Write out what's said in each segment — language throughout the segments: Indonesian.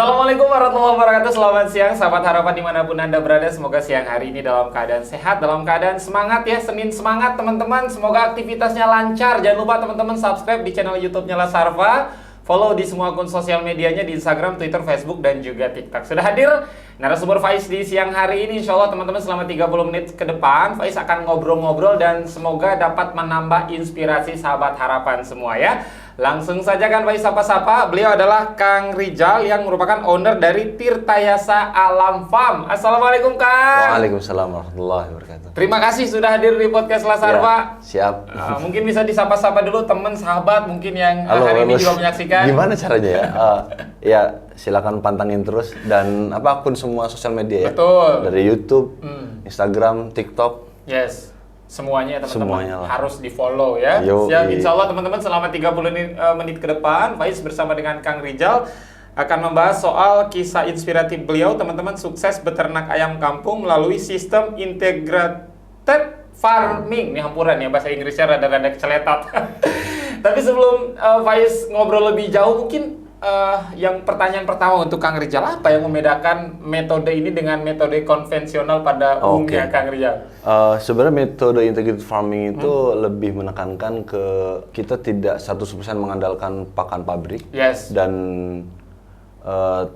Assalamualaikum warahmatullahi wabarakatuh. Selamat siang sahabat harapan dimanapun Anda berada. Semoga siang hari ini dalam keadaan sehat, dalam keadaan semangat ya. Senin semangat teman-teman. Semoga aktivitasnya lancar. Jangan lupa teman-teman subscribe di channel YouTube-nya Lasarva. Follow di semua akun sosial medianya di Instagram, Twitter, Facebook, dan juga TikTok. Sudah hadir narasumber Faiz di siang hari ini. Insya Allah teman-teman selama 30 menit ke depan Faiz akan ngobrol-ngobrol dan semoga dapat menambah inspirasi sahabat harapan semua ya. Langsung saja kan Faiz sapa-sapa. Beliau adalah Kang Rizal yang merupakan owner dari Tirtayasa Alam Farm. Assalamualaikum Kang. Waalaikumsalam warahmatullahi wabarakatuh. Terima kasih sudah hadir di podcast Lasarva. Ya, siap. Mungkin bisa disapa-sapa dulu teman sahabat mungkin yang Halo, hari ini juga menyaksikan. Gimana caranya ya? Ya silakan pantangin terus dan akun semua sosial media ya. Betul. Dari YouTube, Instagram, TikTok. Yes. Semuanya ya teman-teman Semuanya harus di follow ya. Siap, insya Allah teman-teman selama 30 menit ke depan Faiz bersama dengan Kang Rizal akan membahas soal kisah inspiratif beliau teman-teman sukses beternak ayam kampung melalui sistem integrated farming. Ini hampuran ya bahasa Inggrisnya rada-rada keceletot. Tapi sebelum Faiz ngobrol lebih jauh mungkin yang pertanyaan pertama untuk Kang Rizal, apa yang membedakan metode ini dengan metode konvensional pada umumnya Kang Rizal? Sebenarnya metode integrated farming itu lebih menekankan ke kita tidak 100% mengandalkan pakan pabrik. Yes. Dan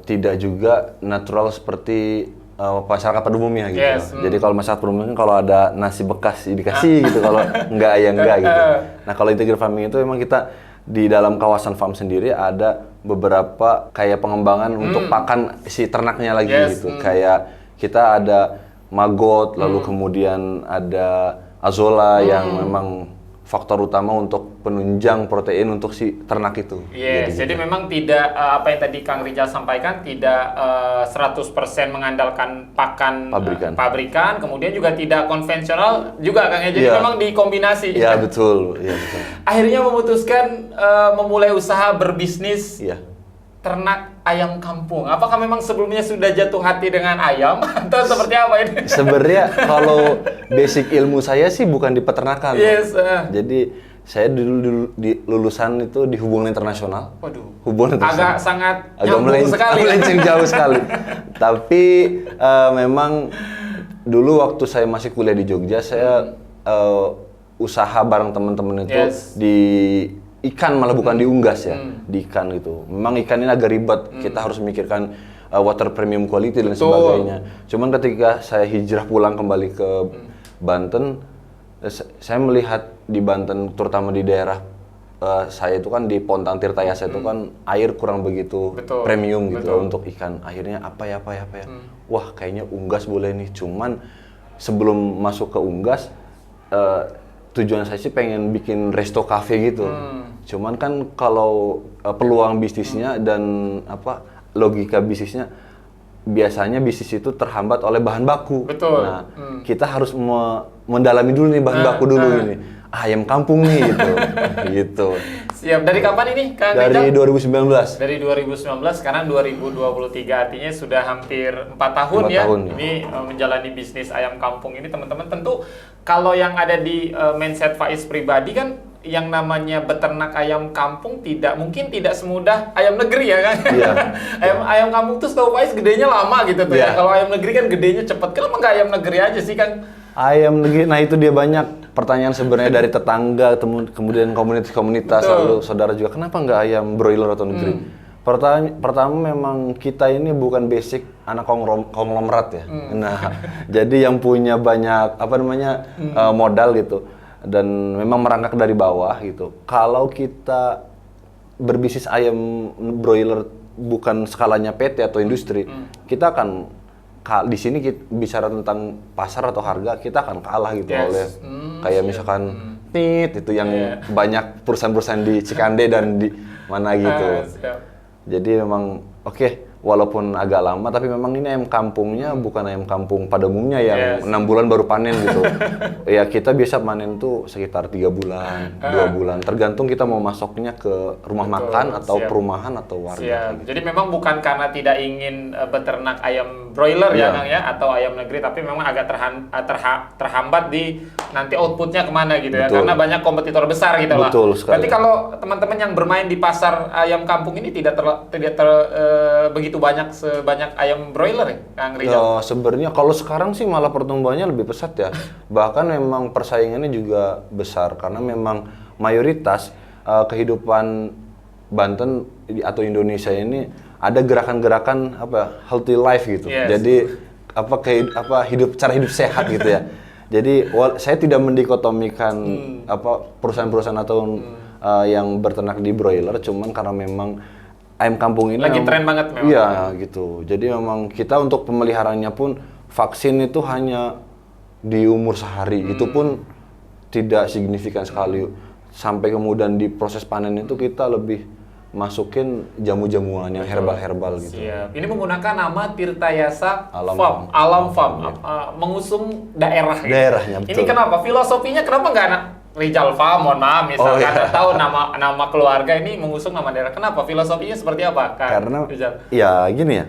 tidak juga natural seperti masyarakat pada umumnya gitu. Yes. Jadi kalau masyarakat pada umumnya kalau ada nasi bekas dikasih gitu, kalau enggak ya enggak gitu. Nah kalau integrated farming itu memang kita di dalam kawasan farm sendiri ada beberapa kayak pengembangan untuk pakan si ternaknya lagi gitu. Kayak kita ada maggot, lalu kemudian ada azola yang memang faktor utama untuk penunjang protein untuk si ternak itu. Yes, jadi memang tidak apa yang tadi Kang Rizal sampaikan tidak 100% mengandalkan pakan pabrikan, kemudian juga tidak konvensional juga Kang ya. Jadi memang dikombinasi. Iya betul, iya betul. Akhirnya memutuskan memulai usaha berbisnis ternak ayam kampung. Apakah memang sebelumnya sudah jatuh hati dengan ayam atau seperti apa ini? Sebenarnya kalau basic ilmu saya sih bukan di peternakan. Yes. Jadi saya dulu di lulusan itu di hubungan internasional. Waduh. Hubungan internasional. Agak melenceng jauh sekali. Tapi memang dulu waktu saya masih kuliah di Jogja, saya usaha bareng teman-teman itu di ikan, malah bukan di unggas ya, di ikan gitu. Memang ikan ini agak ribet, kita harus memikirkan water premium quality dan sebagainya. Cuman ketika saya hijrah pulang kembali ke Banten, saya melihat di Banten, terutama di daerah saya itu kan di Pontang Tirtayasa itu kan air kurang begitu premium gitu untuk ikan. Akhirnya apa ya. Wah kayaknya unggas boleh nih. Cuman sebelum masuk ke unggas, tujuan saya sih pengen bikin resto cafe gitu. Cuman kan kalau peluang bisnisnya dan logika bisnisnya biasanya bisnis itu terhambat oleh bahan baku. Betul. Nah, kita harus mendalami dulu nih bahan baku dulu ini. Ayam kampung nih gitu. Siap. Dari kapan ini Kang Rizal? Dari 2019. Dari 2019, sekarang 2023, artinya sudah hampir 4 tahun 4 ya. tahun, ini menjalani bisnis ayam kampung ini teman-teman. Tentu kalau yang ada di mindset Faiz pribadi kan yang namanya beternak ayam kampung mungkin tidak semudah ayam negeri ya kan. ayam kampung tuh setahu Faiz gedenya lama gitu tuh ya. Kalau ayam negeri kan gedenya cepet. Kenapa nggak ayam negeri aja sih Kang? Ayam negeri, nah itu dia banyak pertanyaan sebenarnya dari tetangga, kemudian komunitas, lalu saudara juga, kenapa nggak ayam broiler atau negeri? Pertama memang kita ini bukan basic anak konglomerat ya. Nah, jadi yang punya banyak modal gitu dan memang merangkak dari bawah gitu. Kalau kita berbisnis ayam broiler bukan skalanya PT atau industri, kita akan di sini kita bicara tentang pasar atau harga, kita akan kalah gitu oleh kayak misalkan itu yang banyak perusahaan-perusahaan di Cikande dan di mana gitu. Jadi memang walaupun agak lama, tapi memang ini ayam kampungnya bukan ayam kampung pada umumnya yang 6 bulan baru panen gitu. Ya kita biasa panen tuh sekitar 3 bulan, 2 bulan. Tergantung kita mau masuknya ke rumah makan atau perumahan atau warga. Gitu. Jadi memang bukan karena tidak ingin beternak ayam broiler ya Kang ya, atau ayam negeri, tapi memang agak terhambat di nanti outputnya kemana gitu ya. Karena banyak kompetitor besar gitu lah. Berarti kalau teman-teman yang bermain di pasar ayam kampung ini tidak begitu begitu banyak sebanyak ayam broiler ya, Kang Rizal? Ya, sebenarnya kalau sekarang sih malah pertumbuhannya lebih pesat ya. Bahkan memang persaingannya juga besar karena memang mayoritas kehidupan Banten atau Indonesia ini ada gerakan-gerakan healthy life gitu. Yes. Jadi cara hidup sehat gitu ya. Jadi saya tidak mendikotomikan perusahaan-perusahaan atau yang berternak di broiler, cuman karena memang ayam kampung ini lagi tren banget memang. Iya gitu. Jadi memang kita untuk pemeliharaannya pun vaksin itu hanya di umur sehari. Itu pun tidak signifikan sekali. Sampai kemudian di proses panen itu kita lebih masukin jamu-jamuan yang herbal-herbal gitu. Siap. Ini menggunakan nama Tirtayasa Alam Farm. Farm. Alam Farm. Mengusung daerah. Gitu. Daerahnya, betul. Ini kenapa? Filosofinya kenapa nggak anak Rizal Farm? Mohon maaf, misalkan atau nama keluarga ini mengusung nama daerah. Kenapa? Filosofinya seperti apa, Kang Karena Rizal? ya gini ya.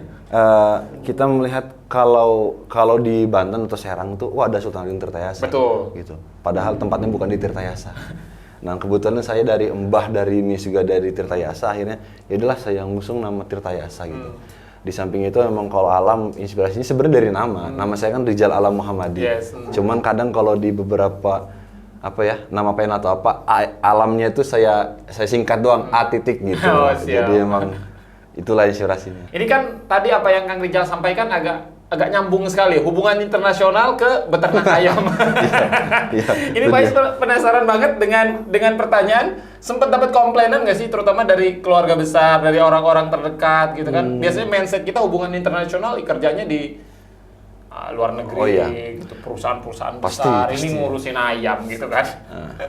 Kita melihat kalau di Banten atau Serang tuh, ada Sultan Agung Tirtayasa. Betul. Gitu. Padahal tempatnya bukan di Tirtayasa. Nah kebetulan saya dari Mbah dari ini juga dari Tirtayasa, akhirnya ya udahlah saya ngusung nama Tirtayasa gitu. Di samping itu memang kalau alam inspirasinya sebenarnya dari nama saya kan Rizal Alam Muhammadi. Yes. Cuman kadang kalau di beberapa nama pen atau alamnya itu saya singkat doang A titik gitu. Oh, siap. Jadi emang itulah inspirasinya. Ini kan tadi apa yang Kang Rizal sampaikan agak nyambung sekali, hubungan internasional ke beternak ayam. Iya, Ini Pak Is penasaran banget dengan pertanyaan, sempat dapat komplainan nggak sih, terutama dari keluarga besar, dari orang-orang terdekat gitu kan? Biasanya mindset kita hubungan internasional kerjanya di luar negeri, gitu, perusahaan-perusahaan besar, pasti. ini ngurusin ayam gitu kan?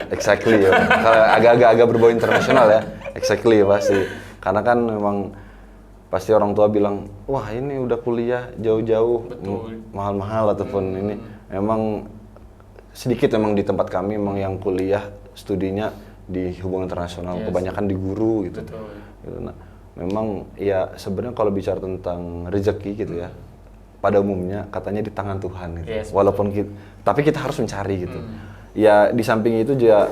Exactly ya. Kalau agak-agak berbau internasional ya. Exactly pasti. Karena kan memang pasti orang tua bilang, wah ini udah kuliah jauh-jauh, mahal-mahal ataupun ini. Memang sedikit memang di tempat kami memang yang kuliah studinya di hubungan internasional, kebanyakan di guru gitu. Betul. Nah, memang ya sebenarnya kalau bicara tentang rezeki gitu ya, pada umumnya katanya di tangan Tuhan gitu. Yes, walaupun tapi kita harus mencari gitu. Ya di samping itu juga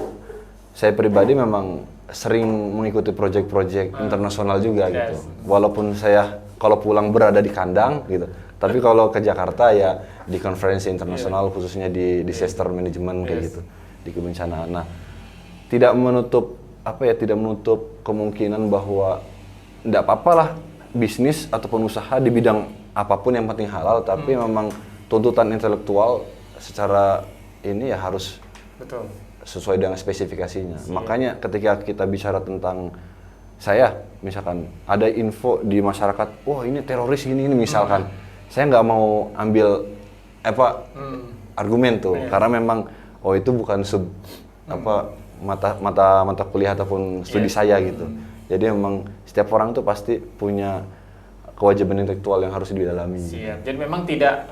saya pribadi memang sering mengikuti proyek-proyek internasional juga gitu. Walaupun saya kalau pulang berada di kandang gitu, tapi kalau ke Jakarta ya di konferensi internasional khususnya di disaster management kayak gitu, di kebencanaan. Nah, tidak menutup kemungkinan bahwa enggak apa-apalah bisnis ataupun usaha di bidang apapun yang penting halal, tapi memang tuntutan intelektual secara ini ya harus sesuai dengan spesifikasinya. Makanya ketika kita bicara tentang saya, misalkan ada info di masyarakat, wah ini teroris ini misalkan, saya nggak mau ambil argumen tuh, karena memang itu bukan mata kuliah ataupun studi saya gitu. Jadi memang setiap orang tuh pasti punya kewajiban intelektual yang harus didalami. Siap. Jadi memang tidak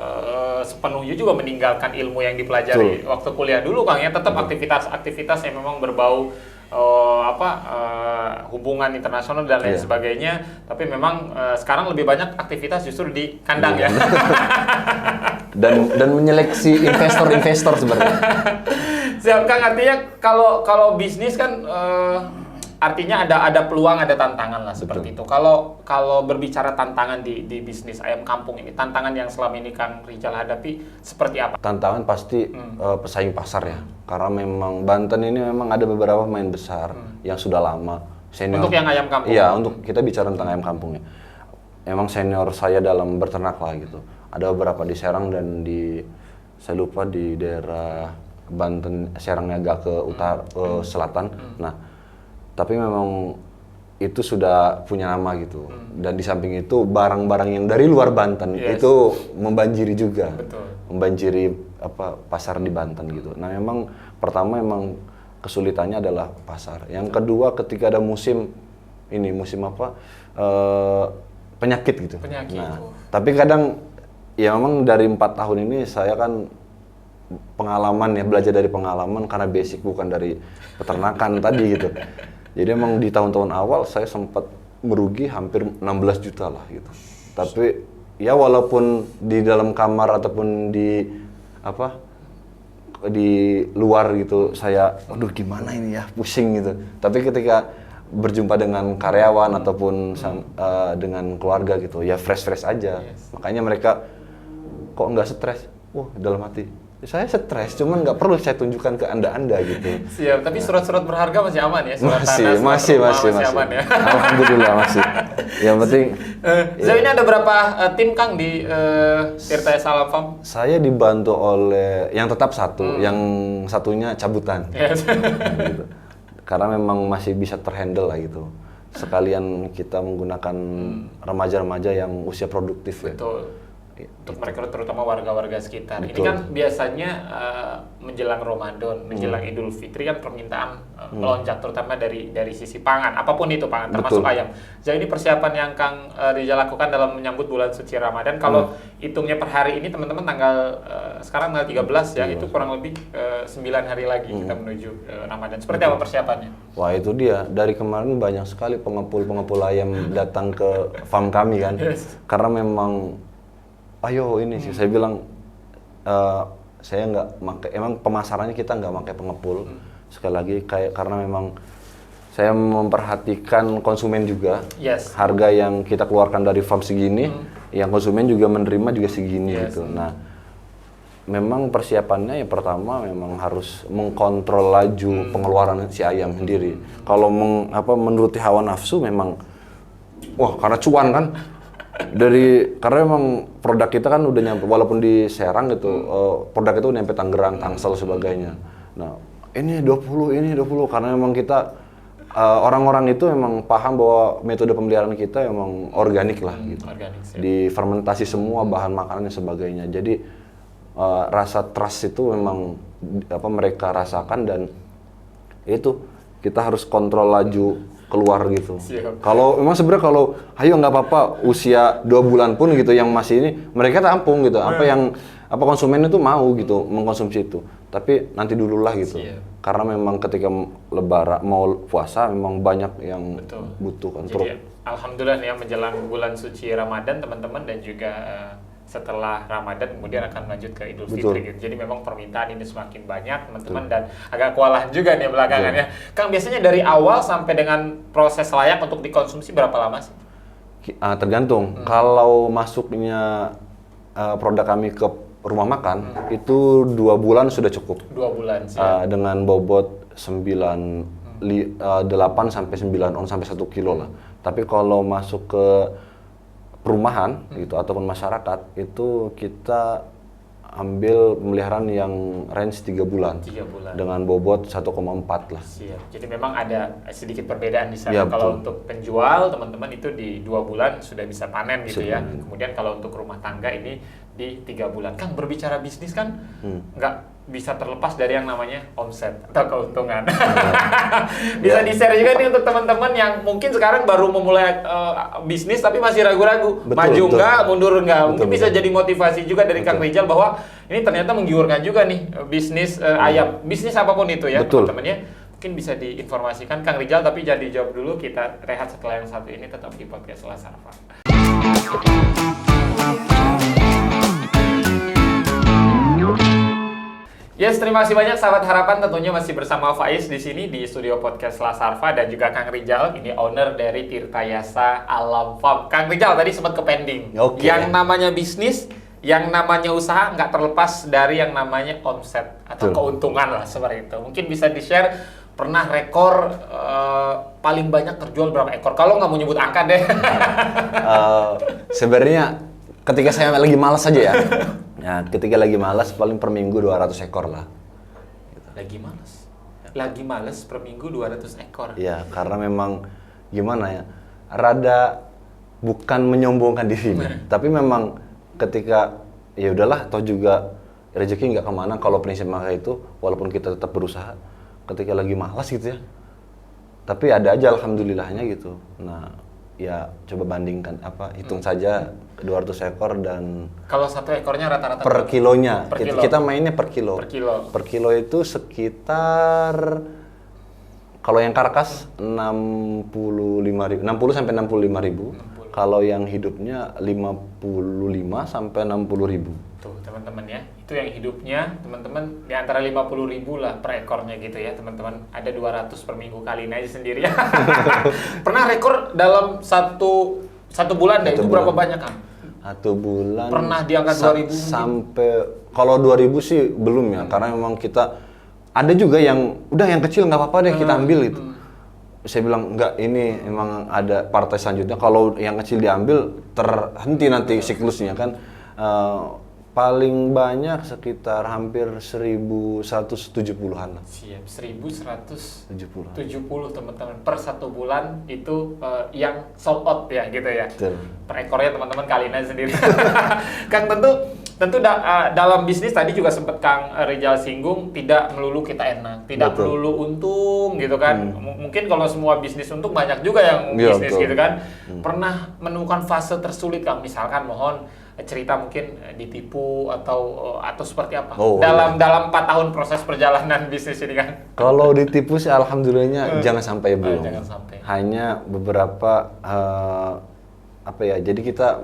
sepenuhnya juga meninggalkan ilmu yang dipelajari waktu kuliah dulu, Kang ya. Tetap aktivitas-aktivitas yang memang berbau hubungan internasional dan lain sebagainya. Tapi memang sekarang lebih banyak aktivitas justru di kandang ya. dan menyeleksi investor sebenarnya. Siap, Kang. Artinya kalau bisnis kan artinya ada peluang, ada tantangan lah seperti itu. Kalau berbicara tantangan di bisnis ayam kampung ini, tantangan yang selama ini Kang Rizal hadapi seperti apa? Tantangan pasti pesaing pasar ya. Karena memang Banten ini memang ada beberapa pemain besar yang sudah lama senior. Untuk yang ayam kampung? Iya, untuk kita bicara tentang ayam kampungnya. Emang senior saya dalam berternak lah gitu. Ada beberapa di Serang dan saya lupa di daerah Banten, Serangnya agak ke utara, selatan. Nah, tapi memang itu sudah punya nama gitu. Dan di samping itu barang-barang yang dari luar Banten itu membanjiri juga. Membanjiri pasar di Banten gitu. Nah, memang pertama memang kesulitannya adalah pasar. Yang kedua ketika ada musim penyakit gitu. Nah, tapi kadang ya memang dari 4 tahun ini saya kan belajar dari pengalaman karena basic bukan dari peternakan tadi gitu. Jadi emang di tahun-tahun awal saya sempat merugi hampir 16 juta lah gitu. Tapi ya walaupun di dalam kamar ataupun di luar gitu saya, aduh gimana ini ya, pusing gitu. Tapi ketika berjumpa dengan karyawan ataupun dengan keluarga gitu, ya fresh aja. Makanya mereka kok nggak stres? Wah, dalam hati saya stres, cuman nggak perlu saya tunjukkan ke anda gitu. Siap, tapi surat-surat berharga masih aman ya? Surat masih aman ya? Alhamdulillah masih. Yang penting. Sejauh ini ada berapa tim Kang di Tirta Yasa Alam Farm? Saya dibantu oleh yang tetap satu, yang satunya cabutan. Yes. Gitu. Karena memang masih bisa terhandle lah gitu. Sekalian kita menggunakan remaja-remaja yang usia produktif. Betul. Untuk mereka terutama warga-warga sekitar. Betul. Ini kan biasanya menjelang Ramadan, menjelang Idul Fitri kan permintaan melonjak terutama dari sisi pangan, apapun itu pangan termasuk ayam. Jadi ini persiapan yang Kang Rizal lakukan dalam menyambut bulan suci Ramadan. Kalau hitungnya per hari ini teman-teman tanggal sekarang tanggal 13 ya, itu kurang lebih 9 hari lagi kita menuju Ramadan. Seperti apa persiapannya? Wah, itu dia. Dari kemarin banyak sekali pengepul ayam datang ke farm kami kan. Yes. Karena memang ayo ini sih saya bilang saya nggak pakai, emang pemasarannya kita nggak pakai pengepul. Sekali lagi karena memang saya memperhatikan konsumen juga. Yes. Harga yang kita keluarkan dari farm segini, yang konsumen juga menerima juga segini gitu. Nah, memang persiapannya yang pertama memang harus mengkontrol laju pengeluaran si ayam sendiri. Kalau menuruti hawa nafsu memang wah karena cuan kan. Karena memang produk kita kan udah nyampe, walaupun di Serang gitu, produk itu nyampe Tangerang, Tangsel sebagainya. Nah, ini 20 karena memang kita orang-orang itu memang paham bahwa metode pemeliharaan kita memang organik lah gitu. Organik, difermentasi semua bahan makanan dan sebagainya. Jadi rasa trust itu memang mereka rasakan, dan itu kita harus kontrol laju keluar gitu. Kalau memang sebenarnya kalau ayo nggak apa-apa usia 2 bulan pun gitu yang masih ini mereka tampung gitu. Apa konsumen itu mau gitu mengkonsumsi itu. Tapi nanti dululah gitu. Karena memang ketika lebaran mau puasa memang banyak yang butuh kan. Jadi alhamdulillah ya menjelang bulan suci Ramadan teman-teman, dan juga setelah Ramadan kemudian akan lanjut ke Idul Fitri gitu. Jadi memang permintaan ini semakin banyak teman-teman, dan agak kewalahan juga nih belakangan ya. Kang, biasanya dari awal sampai dengan proses layak untuk dikonsumsi berapa lama sih? Tergantung. Kalau masuknya produk kami ke rumah makan itu 2 bulan sudah cukup. 2 bulan sih. Dengan bobot 8 sampai 9 on sampai 1 kilo lah. Tapi kalau masuk ke perumahan gitu ataupun masyarakat itu kita ambil pemeliharaan yang range 3 bulan. 3 bulan. Dengan bobot 1,4 lah. Siap. Jadi memang ada sedikit perbedaan di sana. Ya, kalau untuk penjual teman-teman itu di 2 bulan sudah bisa panen gitu ya. Kemudian kalau untuk rumah tangga ini di 3 bulan. Kang, berbicara bisnis kan nggak bisa terlepas dari yang namanya omset atau keuntungan. Bisa di-share juga nih untuk teman-teman yang mungkin sekarang baru memulai bisnis tapi masih ragu-ragu. Maju nggak, mundur nggak. Mungkin bisa jadi motivasi juga dari Kang Rizal bahwa ini ternyata menggiurkan juga nih bisnis ayam. Bisnis apapun itu ya teman-teman ya. Mungkin bisa diinformasikan Kang Rizal, tapi jadi jawab dulu, kita rehat setelah yang satu ini, tetap di podcast Lasar Farm. Yes, terima kasih banyak sahabat harapan, tentunya masih bersama Faiz di sini di studio podcast Lasarva, dan juga Kang Rizal, ini owner dari Tirta Yasa Alam Farm. Kang Rizal tadi sempat ke pending. Yang namanya bisnis, yang namanya usaha nggak terlepas dari yang namanya omset atau keuntungan lah seperti itu. Mungkin bisa di-share pernah rekor paling banyak terjual berapa ekor? Kalau nggak mau nyebut angka deh. Sebenarnya ketika saya lagi malas aja ya. Ya, ketika lagi malas paling per minggu 200 ekor lah. Lagi malas? Lagi malas per minggu 200 ekor? Iya, karena memang gimana ya, rada bukan menyombongkan diri, tapi memang ketika ya udahlah, toh juga rezeki nggak kemana kalau prinsip maka itu, walaupun kita tetap berusaha, ketika lagi malas gitu ya. Tapi ada aja alhamdulillahnya gitu. Nah, ya coba bandingkan hitung saja 200 ekor dan kalau 1 ekornya rata-rata per kilonya. Kita mainnya per kilo. Per kilo itu sekitar kalau yang karkas 60 sampai 65 ribu. Kalau yang hidupnya 55 sampai 60 ribu. Tuh teman-teman ya, itu yang hidupnya teman-teman di antara 50.000 lah per ekornya gitu ya teman-teman. Ada 200 per minggu, kaliin aja sendiri ya. Pernah rekor dalam satu bulan deh, itu berapa banyak Kang? 1 bulan Pernah di angka 2.000 sampai, kalau 2.000 sih belum ya, karena memang kita ada juga yang udah yang kecil nggak apa-apa deh kita ambil itu. Saya bilang enggak, ini emang ada partai selanjutnya, kalau yang kecil diambil terhenti nanti siklusnya kan. Paling banyak sekitar hampir 1.170-an lah. Siap, 1.170 70. teman-teman per 1 bulan itu yang sold out ya gitu ya. Betul. Per ekornya teman-teman kalian aja sendiri. Kang tentu dalam bisnis tadi juga sempat Kang Rizal singgung, tidak melulu kita enak, tidak Betul. melulu untung gitu kan. Mungkin kalau semua bisnis untung banyak juga yang Iya, bisnis betul. gitu kan. Pernah menemukan fase tersulit Kang, misalkan mohon cerita mungkin ditipu atau seperti apa dalam 4 tahun proses perjalanan bisnis ini kan? Kalau ditipu sih alhamdulillahnya jangan sampai belum. Jangan sampai. Hanya beberapa apa ya? Jadi kita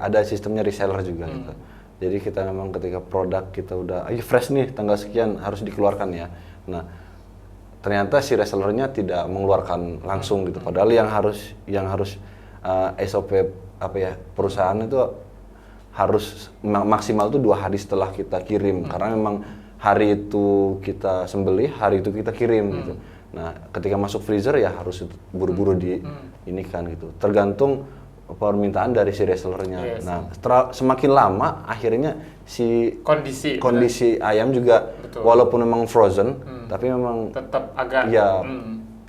ada sistemnya reseller juga gitu. Jadi kita memang ketika produk kita udah fresh nih tanggal sekian harus dikeluarkan ya. Nah, ternyata si resellernya tidak mengeluarkan langsung gitu. Padahal yang harus SOP apa ya, perusahaan itu harus maksimal tuh 2 hari setelah kita kirim, karena memang hari itu kita sembelih, hari itu kita kirim gitu. Nah, ketika masuk freezer ya harus buru-buru ini kan gitu. Tergantung permintaan dari si resellernya. Yes. Nah, semakin lama akhirnya si kondisi ayam juga betul. Walaupun memang frozen, tapi memang tetap agak ya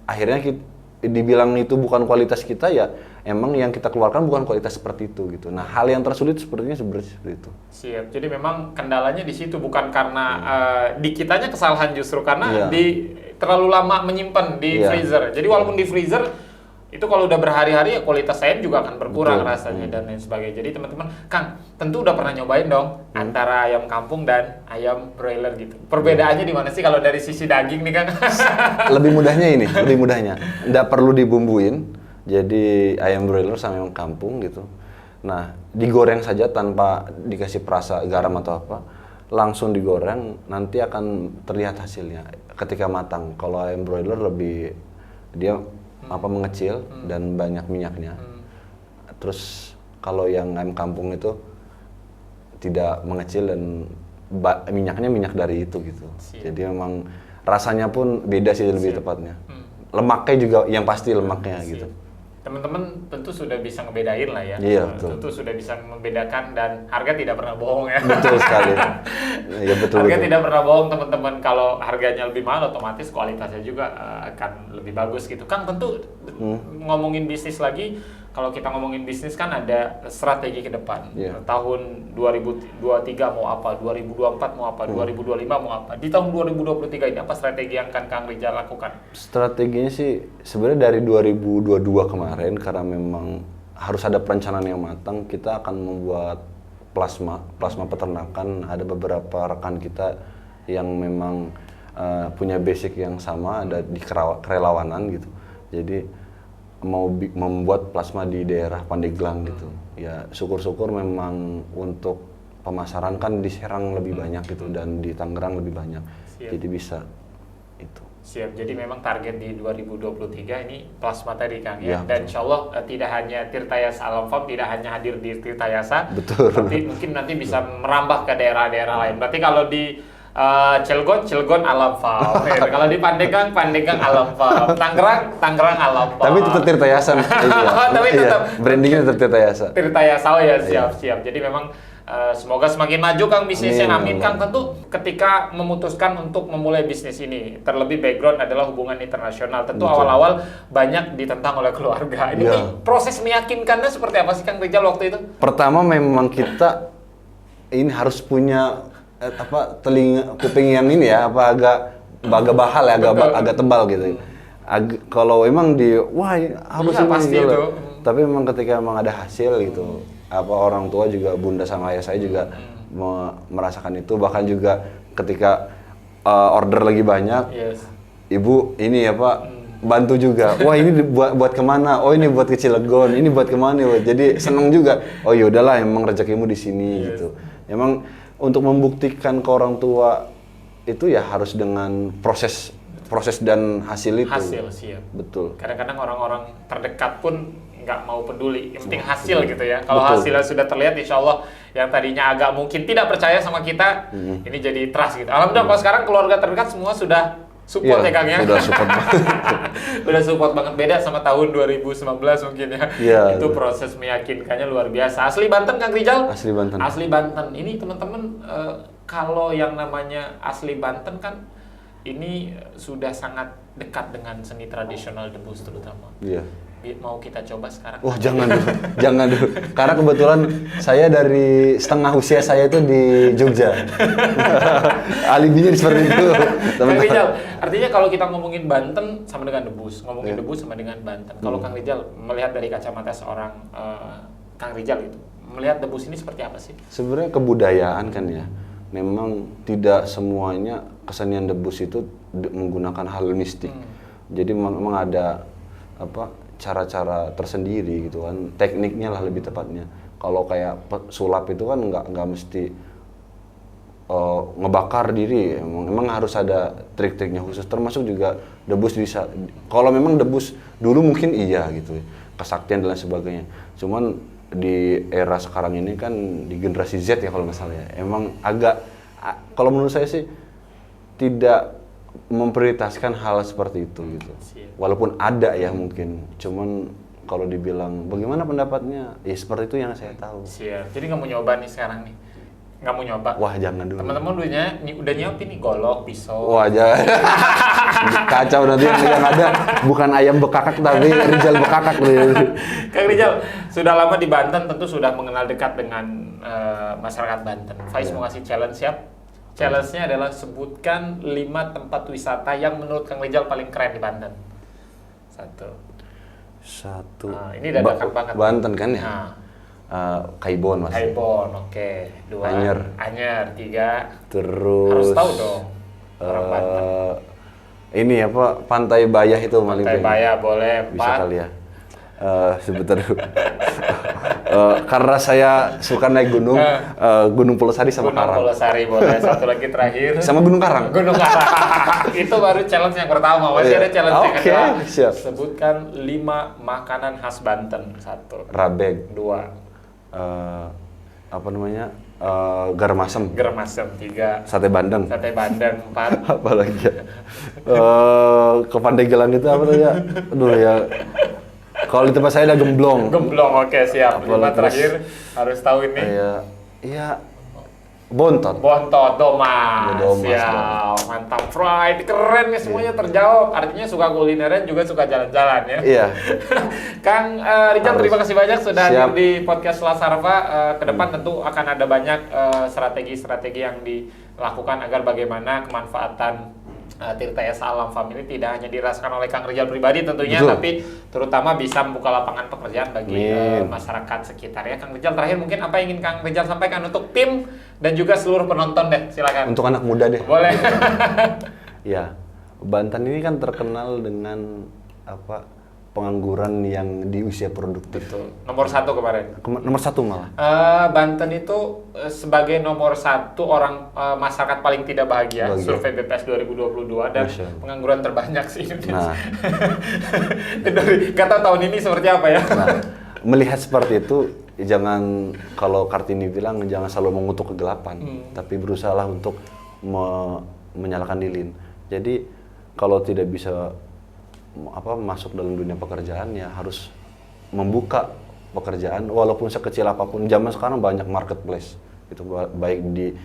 akhirnya dibilang itu bukan kualitas kita, ya emang yang kita keluarkan bukan kualitas seperti itu gitu. Nah, hal yang tersulit sepertinya seperti itu. Siap. Jadi memang kendalanya di situ, bukan karena di kitanya kesalahan, justru karena terlalu lama menyimpan di freezer. Jadi walaupun di freezer itu kalau udah berhari-hari ya kualitas ayam juga akan berkurang rasanya dan lain sebagainya. Jadi teman-teman, Kang tentu udah pernah nyobain dong antara ayam kampung dan ayam broiler gitu. Perbedaannya di mana sih kalau dari sisi daging nih Kang? Lebih mudahnya. Nggak perlu dibumbuin. Jadi ayam broiler sama ayam kampung gitu. Nah, digoreng saja tanpa dikasih perasa garam atau apa. Langsung digoreng, nanti akan terlihat hasilnya ketika matang. Kalau ayam broiler dia mengecil dan banyak minyaknya. Terus kalau yang ayam kampung itu tidak mengecil dan minyaknya minyak dari itu gitu. Jadi memang rasanya pun beda sih lebih tepatnya. Lemaknya juga yang pasti lemaknya gitu. Teman-teman tentu sudah bisa ngebedain lah ya. Iya, betul. Tentu sudah bisa membedakan dan harga tidak pernah bohong ya. Betul sekali. Ya, betul. Harga tidak pernah bohong teman-teman. Kalau harganya lebih mahal, otomatis kualitasnya juga akan lebih bagus gitu. Kang tentu ngomongin bisnis lagi, kalau kita ngomongin bisnis kan ada strategi ke depan. Tahun 2023 mau apa, 2024 mau apa, 2025 mau apa. Di tahun 2023 ini apa strategi yang akan Kang Rizal lakukan? Strateginya sih sebenarnya dari 2022 kemarin, karena memang harus ada perencanaan yang matang, kita akan membuat plasma peternakan. Ada beberapa rekan kita yang memang punya basic yang sama, ada di kerelawanan gitu. Jadi mau membuat plasma di daerah Pandeglang gitu. Ya syukur-syukur memang untuk pemasaran kan di Serang lebih banyak gitu dan di Tangerang lebih banyak. Jadi bisa itu. Siap, jadi memang target di 2023 ini plasma tadi Kang ya. Dan insya Allah tidak hanya Tirtayasa Alam Farm, tidak hanya hadir di Tirtayasa, tapi mungkin nanti bisa merambah ke daerah-daerah lain. Berarti kalau di Cilegon Alam Farm, gitu. Kalau di Pandeglang Alam Farm, Tangerang Alam Farm. Tapi tetap Tirtayasa. Tapi tetap brandingnya tetap Tirtayasa. Tirtayasa, oh ya, siap. Jadi memang semoga semakin maju Kang bisnisnya, amin Kang. Tentu ketika memutuskan untuk memulai bisnis ini, terlebih background adalah hubungan internasional. Tentu awal-awal banyak ditentang oleh keluarga. Ini proses meyakinkannya seperti apa sih Kang Rizal waktu itu? Pertama memang kita ini harus punya telinga kuping yang ini ya, agak bahal ya, agak tebal gitu. Kalau emang harus ini pasti gitu. Itu. Tapi memang ketika memang ada hasil gitu, orang tua juga, bunda sama ayah saya juga merasakan itu. Bahkan juga ketika order lagi banyak, ibu ini bantu juga. Wah, ini buat kemana? Oh, ini buat ke Cilegon, ini buat kemana? Jadi seneng juga. Oh, yaudahlah, emang rezekimu di sini gitu. Emang untuk membuktikan ke orang tua itu ya harus dengan proses dan hasil itu. Hasil, siap. Betul. Kadang-kadang orang-orang terdekat pun nggak mau peduli, yang penting hasil gitu ya. Kalau hasilnya sudah terlihat, insya Allah yang tadinya agak mungkin tidak percaya sama kita, ini jadi trust gitu. Alhamdulillah kalau sekarang keluarga terdekat semua sudah support ya Kang ya. Sudah support banget. Udah support banget, beda sama tahun 2019 mungkin ya. Iya, Itu proses meyakinkannya luar biasa. Asli Banten Kang Rijal? Asli Banten. Asli Banten. Ini teman-teman kalau yang namanya asli Banten kan ini sudah sangat dekat dengan seni tradisional debus terutama. Iya. Mau kita coba sekarang? Wah, jangan dulu. Jangan dulu. Karena kebetulan saya dari setengah usia saya itu di Jogja. Alibinya seperti itu. Kang Rijal, artinya kalau kita ngomongin Banten sama dengan debus, ngomongin debus sama dengan Banten. Kalau Kang Rijal melihat dari kacamata seorang Kang Rijal itu, melihat debus ini seperti apa sih? Sebenarnya kebudayaan kan ya. Memang tidak semuanya kesenian debus itu menggunakan hal mistik. Jadi memang ada cara-cara tersendiri gitu kan, tekniknya lah lebih tepatnya. Kalau kayak sulap itu kan nggak mesti ngebakar diri, emang harus ada trik-triknya khusus. Termasuk juga debus bisa. Kalau memang debus dulu mungkin iya gitu, kesaktian dan lain sebagainya. Cuman di era sekarang ini kan di generasi Z ya kalau nggak salah ya, emang agak kalau menurut saya sih tidak memprioritaskan hal seperti itu gitu. Walaupun ada ya mungkin, cuman kalau dibilang bagaimana pendapatnya, ya seperti itu yang saya tahu. Siap. Jadi nggak mau nyoba nih sekarang nih? Nggak mau nyoba? Wah, jangan dulu. Teman-teman udah nyiapin nih golok, pisau. Wah, jangan. Kacau nanti yang ada bukan ayam bekakak tapi Rijal bekakak. Kang Rijal, sudah lama di Banten, tentu sudah mengenal dekat dengan masyarakat Banten. Faiz mau ngasih challenge, siap? Challenge-nya adalah sebutkan 5 tempat wisata yang menurut Kang Rijal paling keren di Banten. Satu. Nah, ini dadakan banget. Banten kan ya? Nah. Kaibon mas. Kaibon, oke. 2. Anyer. 3. Terus. Harus tahu dong. Orang Banten. Ini apa? Pantai Bayah itu paling. Pantai Bayah boleh. 4. Bisa kali ya. Sebentar. Karena saya suka naik gunung, Gunung Pulosari sama Karang. Gunung Pulosari boleh. Satu lagi terakhir. Sama Gunung Karang. Gunung Karang. Itu baru challenge yang pertama. Masih ada challenge yang kedua. Siap. Sebutkan 5 makanan khas Banten. 1. Rabeg. 2. Apa namanya? Garam asem. 3. Sate bandeng. 4. Apa lagi ya? Ke Pandeglang itu apa namanya? Aduh ya. Kalau di tempat saya ada gemblong. Oke, siap. 5 terakhir harus tahu ini. Iya. Bontot. Domas. Ya, mantap. Fried, keren nih semuanya terjawab. Artinya suka kulineran juga suka jalan-jalan ya. Iya. Kang Rijal, terima kasih banyak sudah hadir di podcast Lasarva. Kedepan tentu akan ada banyak strategi-strategi yang dilakukan agar bagaimana kemanfaatan Tirta Esa Alam Family tidak hanya dirasakan oleh Kang Rijal pribadi tentunya, betul, tapi terutama bisa membuka lapangan pekerjaan bagi masyarakat sekitar ya. Kang Rijal, terakhir mungkin apa yang ingin Kang Rijal sampaikan untuk tim dan juga seluruh penonton deh, silakan. Untuk anak muda deh. Boleh. Ya, Banten ini kan terkenal dengan pengangguran yang di usia produktif. Betul. Nomor 1 kemarin. Nomor 1 malah. Banten itu sebagai nomor 1 orang masyarakat paling tidak bahagia. Survei BPS 2022 dan pengangguran terbanyak sih. Nah, nggak tahu tahun ini seperti apa ya. Nah, melihat seperti itu, jangan, kalau Kartini bilang jangan selalu mengutuk kegelapan, tapi berusahalah untuk menyalakan lilin. Jadi kalau tidak bisa masuk dalam dunia pekerjaan, ya harus membuka pekerjaan walaupun sekecil apapun. Zaman sekarang banyak marketplace, itu baik di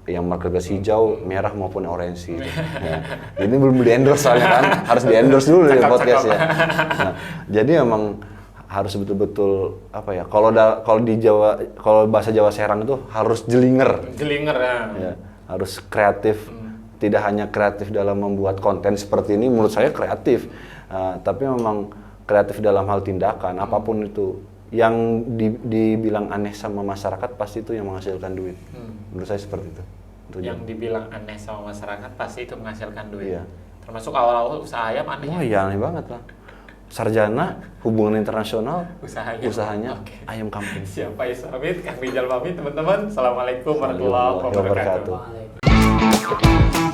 yang marketplace hijau, merah maupun orange gitu. Nah, ini belum di endorse soalnya kan, harus di endorse dulu di podcast ya. Nah, jadi memang harus betul-betul kalau di Jawa, kalau bahasa Jawa Serang itu harus jelinger ya, harus kreatif. Tidak hanya kreatif dalam membuat konten seperti ini, menurut saya kreatif, tapi memang kreatif dalam hal tindakan, apapun itu yang dibilang aneh sama masyarakat pasti itu yang menghasilkan duit. Menurut saya seperti itu. Yang dibilang aneh sama masyarakat pasti itu menghasilkan duit. Iya. Termasuk awal-awal usaha ayam aneh. Oh iya, aneh banget lah. sarjana hubungan internasional, usahanya. Oke. ayam kampung. Siapa Is pamit, Kang Rijal pamit teman-teman. Assalamualaikum warahmatullahi wabarakatuh. Wabarakatuh.